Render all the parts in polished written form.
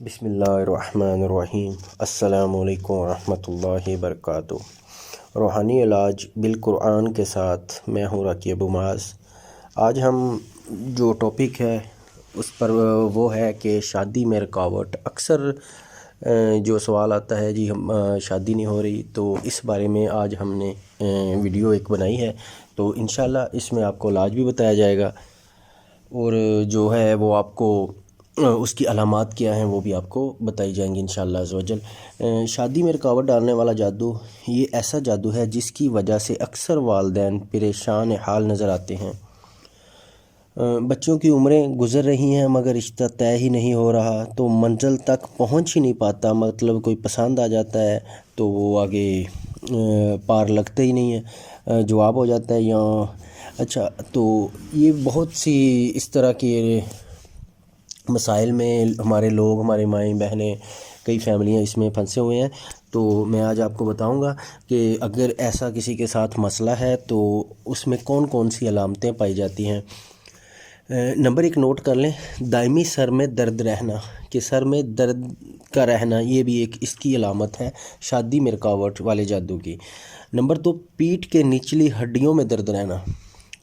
بسم اللہ الرحمن الرحیم۔ السلام علیکم ورحمۃ اللہ وبرکاتہ۔ روحانی علاج بالقرآن کے ساتھ میں ہوں راکی ابو معاذ۔ آج ہم جو ٹاپک ہے اس پر وہ ہے کہ شادی میں رکاوٹ۔ اکثر جو سوال آتا ہے جی ہم شادی نہیں ہو رہی، تو اس بارے میں آج ہم نے ویڈیو ایک بنائی ہے، تو انشاءاللہ اس میں آپ کو علاج بھی بتایا جائے گا، اور جو ہے وہ آپ کو اس کی علامات کیا ہیں وہ بھی آپ کو بتائی جائیں گی انشاءاللہ عز و جل۔ شادی میں رکاوٹ ڈالنے والا جادو یہ ایسا جادو ہے جس کی وجہ سے اکثر والدین پریشان حال نظر آتے ہیں۔ بچوں کی عمریں گزر رہی ہیں مگر رشتہ طے ہی نہیں ہو رہا، تو منزل تک پہنچ ہی نہیں پاتا، مطلب کوئی پسند آ جاتا ہے تو وہ آگے پار لگتا ہی نہیں ہے، جواب ہو جاتا ہے یا اچھا۔ تو یہ بہت سی اس طرح کے مسائل میں ہمارے لوگ، ہمارے مائیں بہنیں، کئی فیملیاں اس میں پھنسے ہوئے ہیں، تو میں آج آپ کو بتاؤں گا کہ اگر ایسا کسی کے ساتھ مسئلہ ہے تو اس میں کون کون سی علامتیں پائی جاتی ہیں۔ نمبر ایک نوٹ کر لیں، دائمی سر میں درد رہنا، کہ سر میں درد کا رہنا یہ بھی ایک اس کی علامت ہے شادی میں رکاوٹ والے جادو کی۔ نمبر دو، پیٹھ کے نچلی ہڈیوں میں درد رہنا،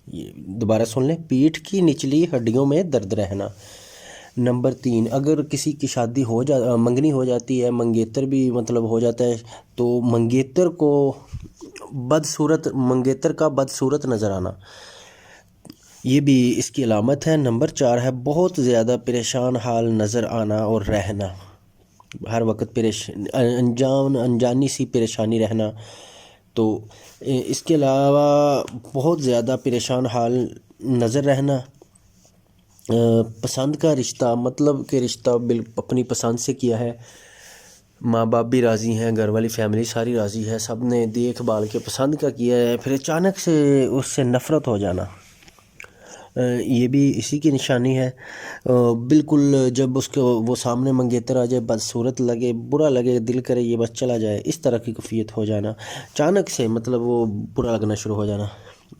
یہ دوبارہ سن لیں، پیٹھ کی نچلی ہڈیوں میں درد رہنا۔ نمبر تین، اگر کسی کی شادی منگنی ہو جاتی ہے، منگیتر بھی مطلب ہو جاتا ہے، تو منگیتر کا بدصورت نظر آنا، یہ بھی اس کی علامت ہے۔ نمبر چار ہے بہت زیادہ پریشان حال نظر آنا اور رہنا، ہر وقت انجانی سی پریشانی رہنا۔ تو اس کے علاوہ بہت زیادہ پریشان حال نظر رہنا، پسند کا رشتہ، مطلب کہ رشتہ اپنی پسند سے کیا ہے، ماں باپ بھی راضی ہیں، گھر والی فیملی ساری راضی ہے، سب نے دیکھ بھال کے پسند کا کیا ہے، پھر اچانک سے اس سے نفرت ہو جانا، یہ بھی اسی کی نشانی ہے۔ بالکل جب اس کو وہ سامنے منگیتر آ جائے، بدصورت لگے، برا لگے، دل کرے یہ بس چلا جائے، اس طرح کی کیفیت ہو جانا، اچانک سے مطلب وہ برا لگنا شروع ہو جانا۔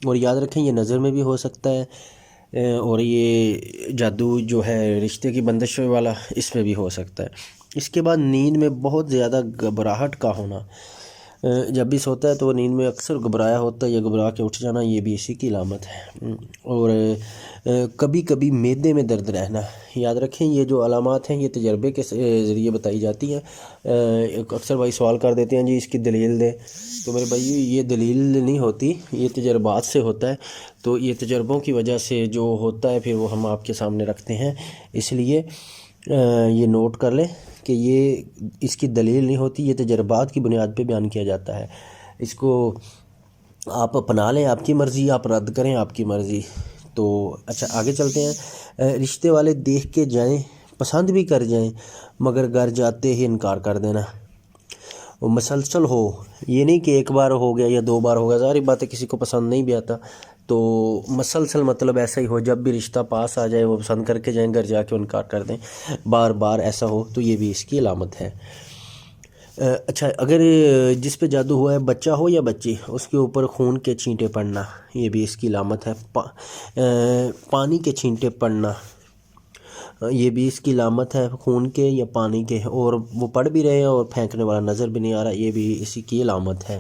اور یاد رکھیں یہ نظر میں بھی ہو سکتا ہے، اور یہ جادو جو ہے رشتے کی بندش والا اس میں بھی ہو سکتا ہے۔ اس کے بعد نیند میں بہت زیادہ گھبراہٹ کا ہونا، جب بھی سوتا ہے تو وہ نیند میں اکثر گھبرایا ہوتا ہے یا گھبرا کے اٹھ جانا، یہ بھی اسی کی علامت ہے۔ اور کبھی کبھی معدے میں درد رہنا، یاد رکھیں یہ جو علامات ہیں یہ تجربے کے ذریعے بتائی جاتی ہیں۔ اکثر بھائی سوال کر دیتے ہیں جی اس کی دلیل دیں، تو میرے بھائی یہ دلیل نہیں ہوتی، یہ تجربات سے ہوتا ہے، تو یہ تجربوں کی وجہ سے جو ہوتا ہے پھر وہ ہم آپ کے سامنے رکھتے ہیں، اس لیے یہ نوٹ کر لیں کہ یہ اس کی دلیل نہیں ہوتی، یہ تجربات کی بنیاد پہ بیان کیا جاتا ہے۔ اس کو آپ اپنا لیں، آپ کی مرضی، آپ رد کریں، آپ کی مرضی۔ تو اچھا آگے چلتے ہیں۔ رشتے والے دیکھ کے جائیں، پسند بھی کر جائیں، مگر گھر جاتے ہی انکار کر دینا، وہ مسلسل ہو، یہ نہیں کہ ایک بار ہو گیا یا دو بار ہو گیا، ظاہر بات ہے کسی کو پسند نہیں بھی آتا، تو مسلسل مطلب ایسا ہی ہو، جب بھی رشتہ پاس آ جائے وہ پسند کر کے جائیں، گھر جا کے انکار کر دیں، بار بار ایسا ہو، تو یہ بھی اس کی علامت ہے۔ اچھا، اگر جس پہ جادو ہوا ہے بچہ ہو یا بچی، اس کے اوپر خون کے چھینٹے پڑنا، یہ بھی اس کی علامت ہے۔ پانی کے چھینٹے پڑنا، یہ بھی اس کی علامت ہے، خون کے یا پانی کے، اور وہ پڑھ بھی رہے ہیں اور پھینکنے والا نظر بھی نہیں آ رہا، یہ بھی اسی کی علامت ہے۔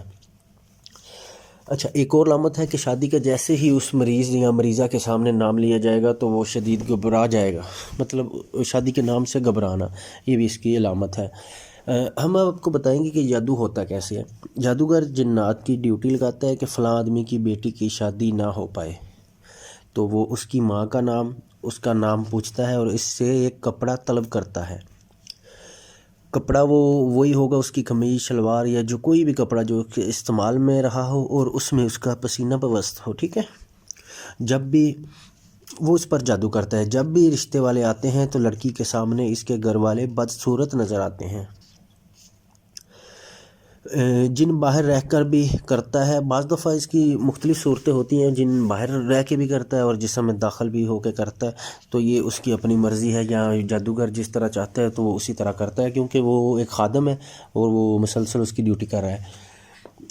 اچھا، ایک اور علامت ہے کہ شادی کا جیسے ہی اس مریض یا مریضہ کے سامنے نام لیا جائے گا تو وہ شدید گھبرا جائے گا، مطلب شادی کے نام سے گھبرانا، یہ بھی اس کی علامت ہے۔ ہم آپ کو بتائیں گے کہ جادو ہوتا کیسے ہے۔ جادوگر جنات کی ڈیوٹی لگاتا ہے کہ فلاں آدمی کی بیٹی کی شادی نہ ہو پائے، تو وہ اس کی ماں کا نام، اس کا نام پوچھتا ہے اور اس سے ایک کپڑا طلب کرتا ہے۔ کپڑا وہی ہوگا، اس کی قمیض، شلوار یا جو کوئی بھی کپڑا جو استعمال میں رہا ہو اور اس میں اس کا پسینہ پیوست ہو، ٹھیک ہے۔ جب بھی وہ اس پر جادو کرتا ہے، جب بھی رشتے والے آتے ہیں تو لڑکی کے سامنے اس کے گھر والے بدصورت نظر آتے ہیں۔ جن باہر رہ کر بھی کرتا ہے، بعض دفعہ اس کی مختلف صورتیں ہوتی ہیں، جن باہر رہ کے بھی کرتا ہے اور جسم میں داخل بھی ہو کے کرتا ہے، تو یہ اس کی اپنی مرضی ہے، یا جادوگر جس طرح چاہتا ہے تو وہ اسی طرح کرتا ہے، کیونکہ وہ ایک خادم ہے اور وہ مسلسل اس کی ڈیوٹی کر رہا ہے۔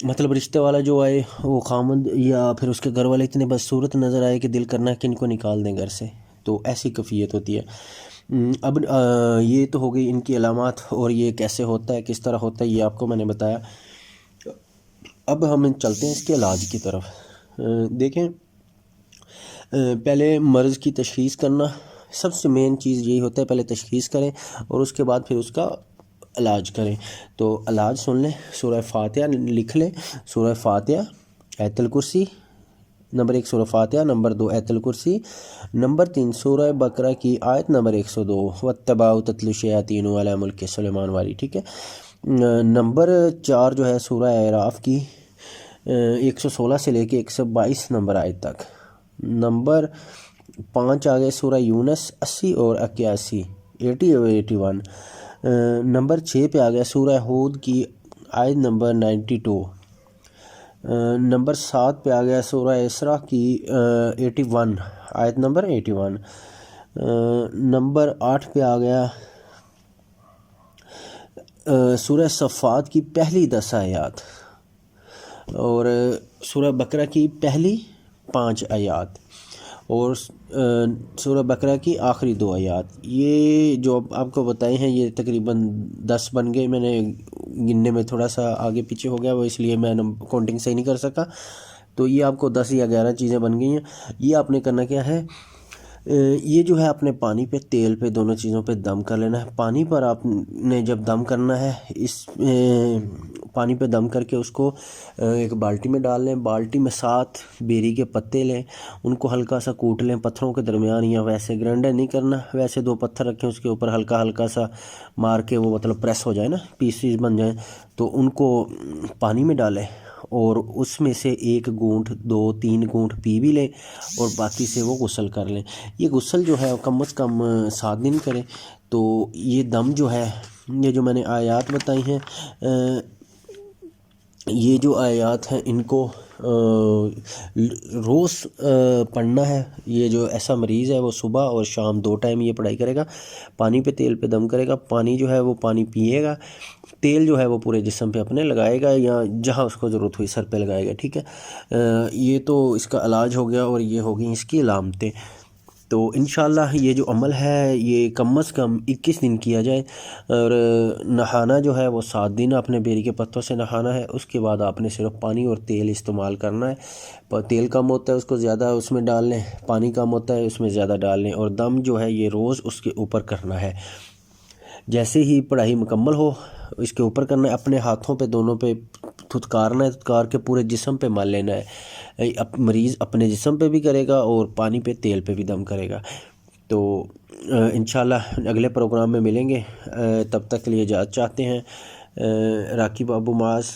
مطلب رشتے والا جو آئے وہ خامند یا پھر اس کے گھر والے اتنے بدصورت نظر آئے کہ دل کرنا ہے کہ ان کو نکال دیں گھر سے، تو ایسی کیفیت ہوتی ہے۔ اب یہ تو ہو گئی ان کی علامات، اور یہ کیسے ہوتا ہے، کس طرح ہوتا ہے، یہ آپ کو میں نے بتایا۔ اب ہم چلتے ہیں اس کے علاج کی طرف۔ دیکھیں، پہلے مرض کی تشخیص کرنا، سب سے مین چیز یہی ہوتا ہے، پہلے تشخیص کریں اور اس کے بعد پھر اس کا علاج کریں۔ تو علاج سن لیں، سورہ فاتحہ لکھ لیں، سورہ فاتحہ، آیت الکرسی، نمبر 1 سورہ فاتحہ، نمبر 2 آیت الکرسی، نمبر 3 سورہ بقرہ کی آیت نمبر 102 وَاتَّبَعُوا تَتْلُو الشَّيَاطِينُ عَلَىٰ مُلْكِ سلیمان والی، ٹھیک ہے۔ نمبر 4 جو ہے سورہ اعراف کی 116 سے لے کے 122 نمبر آیت تک۔ نمبر 5 آگے سورہ یونس 80 اور 81، 80 اور 81۔ نمبر 6 پہ آ گیا سورہ ہود کی آیت نمبر 92۔ نمبر 7 پہ آ گیا سورہ اسراء کی 81 آیت نمبر 81۔ نمبر 8 پہ آ گیا سورہ صفات کی پہلی 10 آیات، اور سورہ بقرہ کی پہلی 5 آیات، اور سورہ بقرہ کی آخری 2 آیات۔ یہ جو آپ کو بتائے ہیں یہ تقریباً 10 بن گئے، میں نے گننے میں تھوڑا سا آگے پیچھے ہو گیا، وہ اس لیے میں کاؤنٹنگ صحیح نہیں کر سکا، تو یہ آپ کو 10 یا 11 چیزیں بن گئی ہیں۔ یہ آپ نے کرنا کیا ہے، یہ جو ہے اپنے پانی پہ، تیل پہ، دونوں چیزوں پہ دم کر لینا ہے۔ پانی پر آپ نے جب دم کرنا ہے، اس پانی پہ دم کر کے اس کو ایک بالٹی میں ڈال لیں، بالٹی میں 7 بیری کے پتے لیں، ان کو ہلکا سا کوٹ لیں پتھروں کے درمیان، یا ویسے گرینڈر نہیں کرنا، ویسے 2 پتھر رکھیں، اس کے اوپر ہلکا ہلکا سا مار کے وہ مطلب پریس ہو جائے نا، پیسز بن جائیں، تو ان کو پانی میں ڈالیں اور اس میں سے 1 گھونٹ 2 3 گھونٹ پی بھی لیں، اور باقی سے وہ غسل کر لیں۔ یہ غسل جو ہے کم از کم 7 دن کریں۔ تو یہ دم جو ہے، یہ جو میں نے آیات بتائی ہیں، یہ جو آیات ہیں ان کو روز پڑھنا ہے۔ یہ جو ایسا مریض ہے وہ صبح اور شام 2 ٹائم یہ پڑھائی کرے گا، پانی پہ تیل پہ دم کرے گا، پانی جو ہے وہ پانی پیے گا، تیل جو ہے وہ پورے جسم پہ اپنے لگائے گا، یا جہاں اس کو ضرورت ہوئی سر پہ لگائے گا، ٹھیک ہے۔ یہ تو اس کا علاج ہو گیا، اور یہ ہوگی اس کی علامتیں۔ تو انشاءاللہ یہ جو عمل ہے یہ کم از کم 21 دن کیا جائے، اور نہانا جو ہے وہ 7 دن اپنے بیری کے پتوں سے نہانا ہے۔ اس کے بعد آپ نے صرف پانی اور تیل استعمال کرنا ہے۔ تیل کم ہوتا ہے اس کو زیادہ اس میں ڈال لیں، پانی کم ہوتا ہے اس میں زیادہ ڈال لیں، اور دم جو ہے یہ روز اس کے اوپر کرنا ہے۔ جیسے ہی پڑھائی مکمل ہو اس کے اوپر کرنا ہے، اپنے ہاتھوں پہ دونوں پہ تھتکارنا ہے، تھتکار کے پورے جسم پہ مل لینا ہے۔ مریض اپنے جسم پہ بھی کرے گا اور پانی پہ تیل پہ بھی دم کرے گا۔ تو انشاءاللہ اگلے پروگرام میں ملیں گے، تب تک کے لیے اجازت چاہتے ہیں۔ راکب ابو معاذ۔